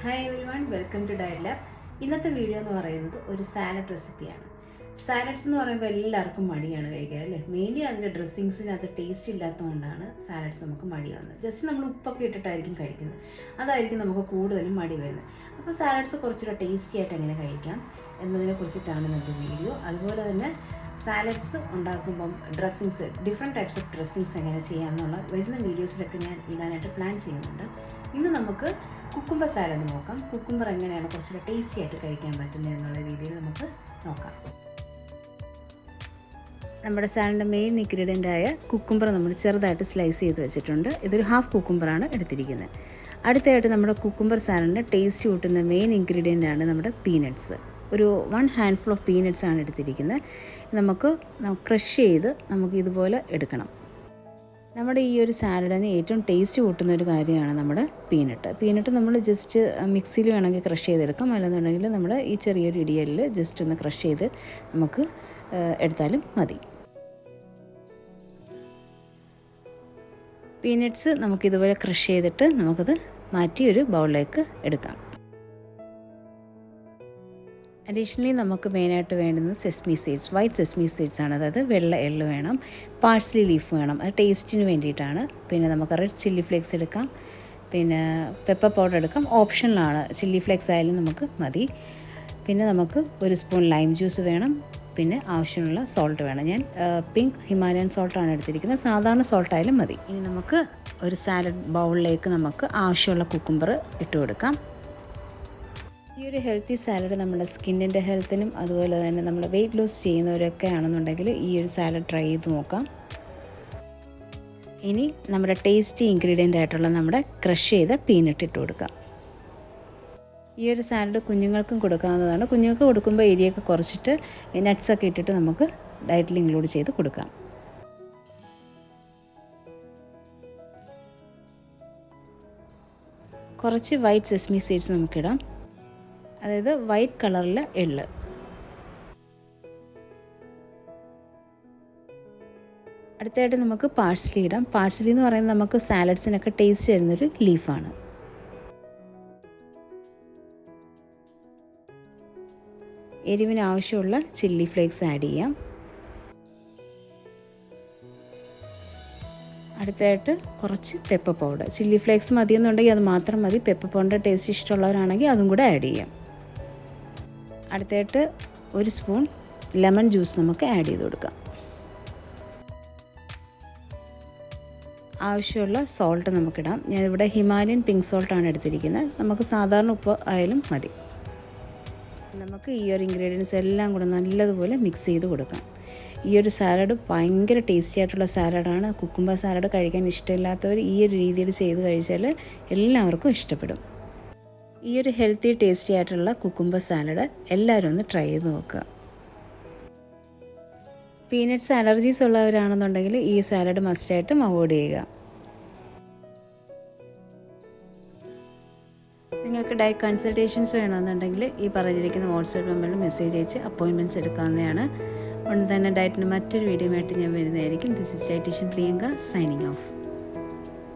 Hi everyone, welcome to diet lab. ഇന്നത്തെ video എന്ന് പറയുന്നത് ഒരു സാലഡ് റെസിപ്പിയാണ്. സാലഡ്സ് എന്ന് പറയുമ്പോൾ എല്ലാവർക്കും മടിയാണ് കഴിക്കുക അല്ലേ. മെയിൻലി അതിൻ്റെ ഡ്രസ്സിങ്സിനകത്ത് ടേസ്റ്റ് ഇല്ലാത്തതുകൊണ്ടാണ് സാലഡ്സ് നമുക്ക് മടിയാവുന്നത്. ജസ്റ്റ് നമ്മൾ ഉപ്പൊക്കെ ഇട്ടിട്ടായിരിക്കും കഴിക്കുന്നത്, അതായിരിക്കും നമുക്ക് കൂടുതലും മടി വരുന്നത്. അപ്പോൾ സാലഡ്സ് കുറച്ചുകൂടെ ടേസ്റ്റി ആയിട്ട് എങ്ങനെ കഴിക്കാം എന്നതിനെ കുറിച്ചിട്ടാണ് ഇന്നത്തെ വീഡിയോ. അതുപോലെ തന്നെ സാലഡ്സ് ഉണ്ടാക്കുമ്പം dressings, different types of dressings എങ്ങനെ ചെയ്യാമെന്നുള്ള വരുന്ന വീഡിയോസിലൊക്കെ ഞാൻ ഇടാനായിട്ട് പ്ലാൻ ചെയ്യുന്നുണ്ട്. ഇന്ന് നമുക്ക് കുക്കുംബർ സാലഡ് നോക്കാം. കുക്കുംബർ എങ്ങനെയാണ് കുറച്ചുകൂടെ ടേസ്റ്റി ആയിട്ട് കഴിക്കാൻ പറ്റുന്നത് എന്നുള്ള രീതിയിൽ നമുക്ക് നോക്കാം. നമ്മുടെ സാലഡിൻ്റെ മെയിൻ ഇൻഗ്രീഡിയൻ്റായ കുക്കുംബർ നമ്മൾ ചെറുതായിട്ട് സ്ലൈസ് ചെയ്ത് വെച്ചിട്ടുണ്ട്. ഇതൊരു ഹാഫ് കുക്കുംബറാണ് എടുത്തിരിക്കുന്നത്. അടുത്തായിട്ട് നമ്മുടെ കുക്കുംബർ സാലഡിൻ്റെ ടേസ്റ്റ് കൂട്ടുന്ന മെയിൻ ഇൻഗ്രീഡിയൻ്റാണ് നമ്മുടെ പീനട്ട്സ്. ഒരു 1 ഹാൻഡ്ഫുൾ ഓഫ് പീനട്ട്സ് ആണ് എടുത്തിരിക്കുന്നത്. നമുക്ക് ക്രഷ് ചെയ്ത് നമുക്ക് ഇതുപോലെ എടുക്കണം. നമ്മുടെ ഈ ഒരു സാലഡിന് ഏറ്റവും ടേസ്റ്റ് കൂട്ടുന്ന ഒരു കാര്യമാണ് നമ്മുടെ പീനട്ട് നമ്മൾ ജസ്റ്റ് മിക്സിയിൽ വേണമെങ്കിൽ ക്രഷ് ചെയ്തെടുക്കാം, അല്ലെന്നുണ്ടെങ്കിൽ നമ്മൾ ഈ ചെറിയൊരു ഇടിയലിൽ ജസ്റ്റ് ഒന്ന് ക്രഷ് ചെയ്ത് നമുക്ക് എടുത്താലും മതി. പീനട്ട്സ് നമുക്കിതുപോലെ ക്രഷ് ചെയ്തിട്ട് നമുക്കത് മാറ്റി ഒരു ബൗളിലേക്ക് എടുക്കാം. അഡീഷണലി നമുക്ക് മെയിനായിട്ട് വേണ്ടുന്നത് sesame seeds, white sesame seeds ആണ്. അതായത് വെള്ള എള്ള് വേണം, പാഴ്സ്ലി ലീഫ് വേണം, അത് ടേസ്റ്റിന് വേണ്ടിയിട്ടാണ്. പിന്നെ നമുക്ക് റെഡ് ചില്ലി ഫ്ലേക്സ് എടുക്കാം, പിന്നെ പെപ്പർ പൗഡർ എടുക്കാം, ഓപ്ഷനിലാണ്. ചില്ലി ഫ്ലേക്സ് ആയാലും നമുക്ക് മതി. പിന്നെ നമുക്ക് ഒരു സ്പൂൺ ലൈം ജ്യൂസ് വേണം, പിന്നെ ആവശ്യമുള്ള സോൾട്ട് വേണം. ഞാൻ പിങ്ക് ഹിമാലയൻ സോൾട്ടാണ് എടുത്തിരിക്കുന്നത്, സാധാരണ സോൾട്ടായാലും മതി. ഇനി നമുക്ക് ഒരു സാലഡ് ബൗളിലേക്ക് നമുക്ക് ആവശ്യമുള്ള കുക്കുംബർ ഇട്ട് കൊടുക്കാം. ഈ ഒരു ഹെൽത്തി സാലഡ് നമ്മുടെ സ്കിന്നിൻ്റെ ഹെൽത്തിനും അതുപോലെ തന്നെ നമ്മൾ വെയിറ്റ് ലോസ് ചെയ്യുന്നവരൊക്കെ ആണെന്നുണ്ടെങ്കിൽ ഈ ഒരു സാലഡ് ട്രൈ ചെയ്ത് നോക്കാം. ഇനി നമ്മുടെ ടേസ്റ്റി ഇൻഗ്രീഡിയൻ്റ് ആയിട്ടുള്ള നമ്മുടെ ക്രഷ് ചെയ്ത പീനട്ട് ഇട്ട് കൊടുക്കാം. ഈ ഒരു സാലഡ് കുഞ്ഞുങ്ങൾക്കും കൊടുക്കാവുന്നതാണ്. കുഞ്ഞുങ്ങൾക്ക് കൊടുക്കുമ്പോൾ എരിയൊക്കെ കുറച്ചിട്ട് നട്ട്സൊക്കെ ഇട്ടിട്ട് നമുക്ക് ഡയറ്റിൽ ഇൻക്ലൂഡ് ചെയ്ത് കൊടുക്കാം. കുറച്ച് വൈറ്റ് സെസ്മി സീഡ്സ് നമുക്കിടാം, അതായത് വൈറ്റ് കളറിൽ എള്ള്. അടുത്തായിട്ട് നമുക്ക് പാഴ്സ്ലി ഇടാം. പാഴ്സ്ലി എന്ന് പറയുന്നത് നമുക്ക് സാലഡ്സിനൊക്കെ ടേസ്റ്റ് തരുന്നൊരു ലീഫാണ്. എരിവിന് ആവശ്യമുള്ള ചില്ലി ഫ്ലേക്സ് ആഡ് ചെയ്യാം. അടുത്തായിട്ട് കുറച്ച് പെപ്പർ പൗഡർ, ചില്ലി ഫ്ലേക്സ് മതിയെന്നുണ്ടെങ്കിൽ അത് മാത്രം മതി. പെപ്പർ പൗഡർ ടേസ്റ്റ് ഇഷ്ടമുള്ളവരാണെങ്കിൽ അതും കൂടെ ആഡ് ചെയ്യാം. അടുത്തായിട്ട് ഒരു സ്പൂൺ ലെമൺ ജ്യൂസ് നമുക്ക് ആഡ് ചെയ്ത് കൊടുക്കാം. ആവശ്യമുള്ള സോൾട്ട് നമുക്കിടാം. ഞാനിവിടെ ഹിമാലയൻ പിങ്ക് സോൾട്ടാണ് എടുത്തിരിക്കുന്നത്, നമുക്ക് സാധാരണ ഉപ്പ് ആയാലും മതി. നമുക്ക് ഈ ഒരു ഇൻഗ്രീഡിയൻസ് എല്ലാം കൂടെ നല്ലതുപോലെ മിക്സ് ചെയ്ത് കൊടുക്കാം. ഈ ഒരു സാലഡ് ഭയങ്കര ടേസ്റ്റി ആയിട്ടുള്ള സാലഡാണ്. കുക്കുംബർ സാലഡ് കഴിക്കാൻ ഇഷ്ടമില്ലാത്തവർ ഈ ഒരു രീതിയിൽ ചെയ്ത് കഴിച്ചാൽ എല്ലാവർക്കും ഇഷ്ടപ്പെടും. ഈ ഒരു ഹെൽത്തി ടേസ്റ്റി ആയിട്ടുള്ള കുക്കുംബർ സാലഡ് എല്ലാവരും ഒന്ന് ട്രൈ ചെയ്ത് നോക്കുക. പീനട്ട്സ് അലർജീസ് ഉള്ളവരാണെന്നുണ്ടെങ്കിൽ ഈ സാലഡ് മസ്റ്റായിട്ടും അവോയ്ഡ് ചെയ്യുക. നിങ്ങൾക്ക് ഡയറ്റ് കൺസൾട്ടേഷൻസ് വേണമെന്നുണ്ടെങ്കിൽ ഈ പറഞ്ഞിരിക്കുന്ന വാട്സാപ്പ് നമ്പറിൽ മെസ്സേജ് അയച്ച് അപ്പോയിൻമെൻറ്റ്സ് എടുക്കാവുന്നതാണ്. ഉടൻ തന്നെ ഡയറ്റിന് മറ്റൊരു വീഡിയോ ആയിട്ട് ഞാൻ വരുന്നതായിരിക്കും. This is dietitian Priyanka signing of.